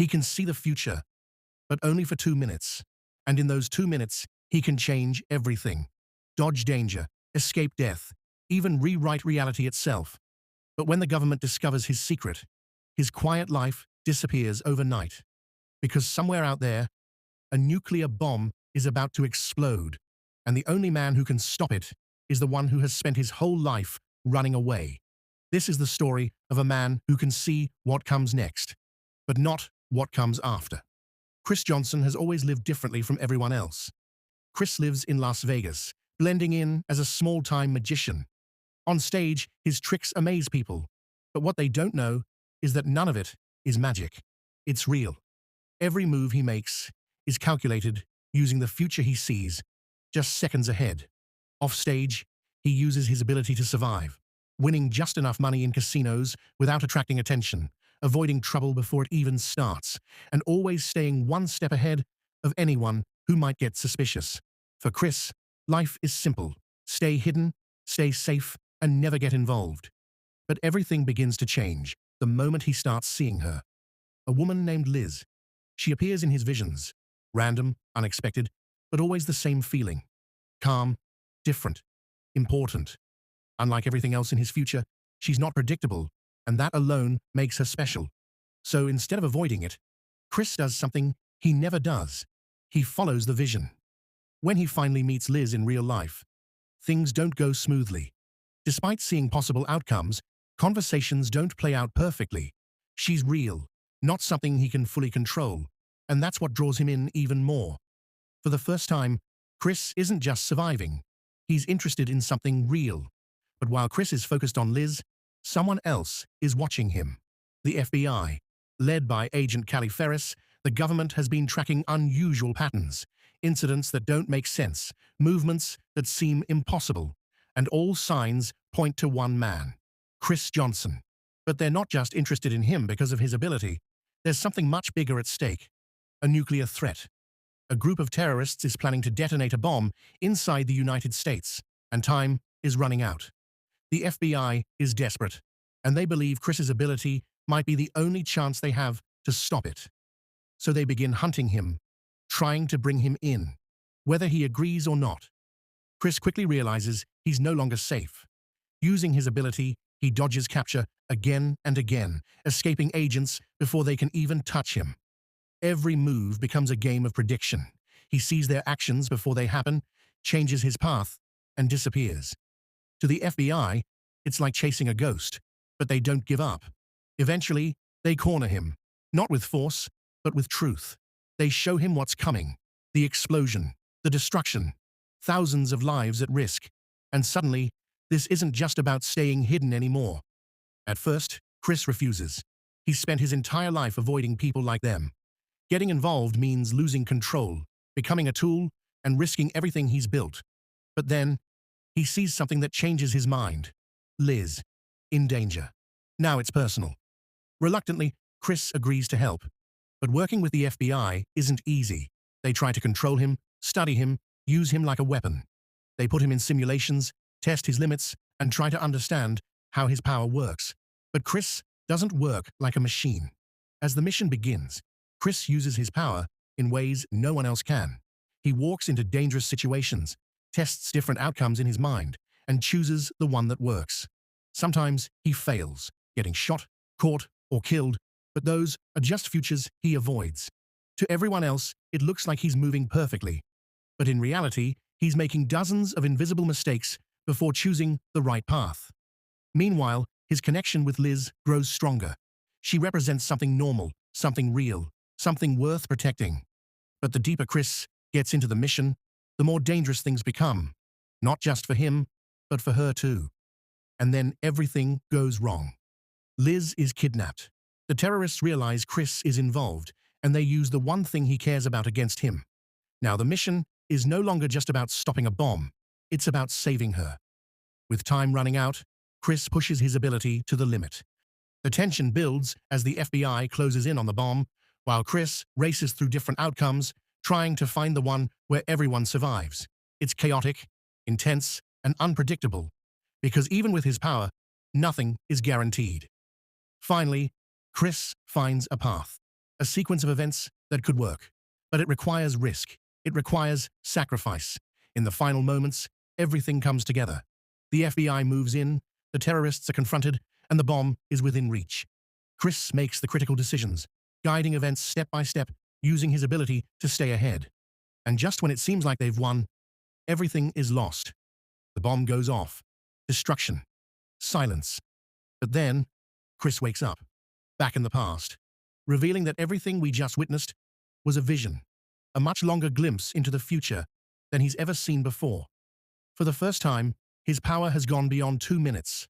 He can see the future, but only for 2 minutes. And in those 2 minutes, he can change everything. Dodge danger, escape death, even rewrite reality itself. But when the government discovers his secret, his quiet life disappears overnight. Because somewhere out there, a nuclear bomb is about to explode, and the only man who can stop it is the one who has spent his whole life running away. This is the story of a man who can see what comes next, but not what comes after. Cris Johnson has always lived differently from everyone else. Cris lives in Las Vegas, blending in as a small-time magician. On stage, his tricks amaze people, but what they don't know is that none of it is magic. It's real. Every move he makes is calculated using the future he sees, just seconds ahead. Off stage, he uses his ability to survive, winning just enough money in casinos without attracting attention, avoiding trouble before it even starts, and always staying one step ahead of anyone who might get suspicious. For Cris, life is simple. Stay hidden, stay safe, and never get involved. But everything begins to change the moment he starts seeing her. A woman named Liz. She appears in his visions. Random, unexpected, but always the same feeling. Calm, different, important. Unlike everything else in his future, she's not predictable, and that alone makes her special. So instead of avoiding it, Cris does something he never does. He follows the vision. When he finally meets Liz in real life, things don't go smoothly. Despite seeing possible outcomes, conversations don't play out perfectly. She's real, not something he can fully control, and that's what draws him in even more. For the first time, Cris isn't just surviving. He's interested in something real. But while Cris is focused on Liz, someone else is watching him. The FBI. Led by Agent Callie Ferris, the government has been tracking unusual patterns, incidents that don't make sense, movements that seem impossible, and all signs point to one man, Cris Johnson. But they're not just interested in him because of his ability. There's something much bigger at stake. A nuclear threat. A group of terrorists is planning to detonate a bomb inside the United States, and time is running out. The FBI is desperate, and they believe Cris's ability might be the only chance they have to stop it. So they begin hunting him, trying to bring him in, whether he agrees or not. Cris quickly realizes he's no longer safe. Using his ability, he dodges capture again and again, escaping agents before they can even touch him. Every move becomes a game of prediction. He sees their actions before they happen, changes his path, and disappears. To the FBI, it's like chasing a ghost, but they don't give up. Eventually, they corner him, not with force, but with truth. They show him what's coming, the explosion, the destruction, thousands of lives at risk. And suddenly, this isn't just about staying hidden anymore. At first, Cris refuses. He's spent his entire life avoiding people like them. Getting involved means losing control, becoming a tool, and risking everything he's built. But then, he sees something that changes his mind. Liz, in danger. Now it's personal. Reluctantly, Cris agrees to help. But working with the FBI isn't easy. They try to control him, study him, use him like a weapon. They put him in simulations, test his limits, and try to understand how his power works. But Cris doesn't work like a machine. As the mission begins, Cris uses his power in ways no one else can. He walks into dangerous situations, tests different outcomes in his mind, and chooses the one that works. Sometimes he fails, getting shot, caught, or killed, but those are just futures he avoids. To everyone else, it looks like he's moving perfectly. But in reality, he's making dozens of invisible mistakes before choosing the right path. Meanwhile, his connection with Liz grows stronger. She represents something normal, something real, something worth protecting. But the deeper Cris gets into the mission, the more dangerous things become. Not just for him, but for her too. And then everything goes wrong. Liz is kidnapped. The terrorists realize Cris is involved, and they use the one thing he cares about against him. Now the mission is no longer just about stopping a bomb. It's about saving her. With time running out, Cris pushes his ability to the limit. The tension builds as the FBI closes in on the bomb, while Cris races through different outcomes, trying to find the one where everyone survives. It's chaotic, intense, and unpredictable, because even with his power, nothing is guaranteed. Finally, Cris finds a path. a sequence of events that could work. But it requires risk. It requires sacrifice. In the final moments, everything comes together. The FBI moves in, the terrorists are confronted, and the bomb is within reach. Cris makes the critical decisions, guiding events step by step, using his ability to stay ahead. And just when it seems like they've won, everything is lost. The bomb goes off. Destruction. Silence. But then, Cris wakes up, back in the past, revealing that everything we just witnessed was a vision, a much longer glimpse into the future than he's ever seen before. For the first time, his power has gone beyond 2 minutes,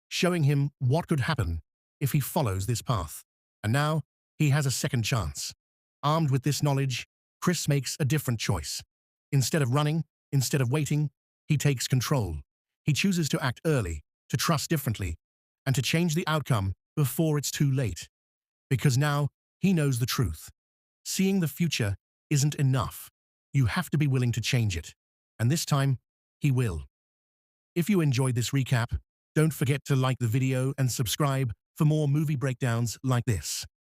showing him what could happen if he follows this path. And now, he has a second chance. Armed with this knowledge, Cris makes a different choice. Instead of running, instead of waiting, he takes control. He chooses to act early, to trust differently, and to change the outcome before it's too late. Because now, he knows the truth. Seeing the future isn't enough. You have to be willing to change it. And this time, he will. If you enjoyed this recap, don't forget to like the video and subscribe for more movie breakdowns like this.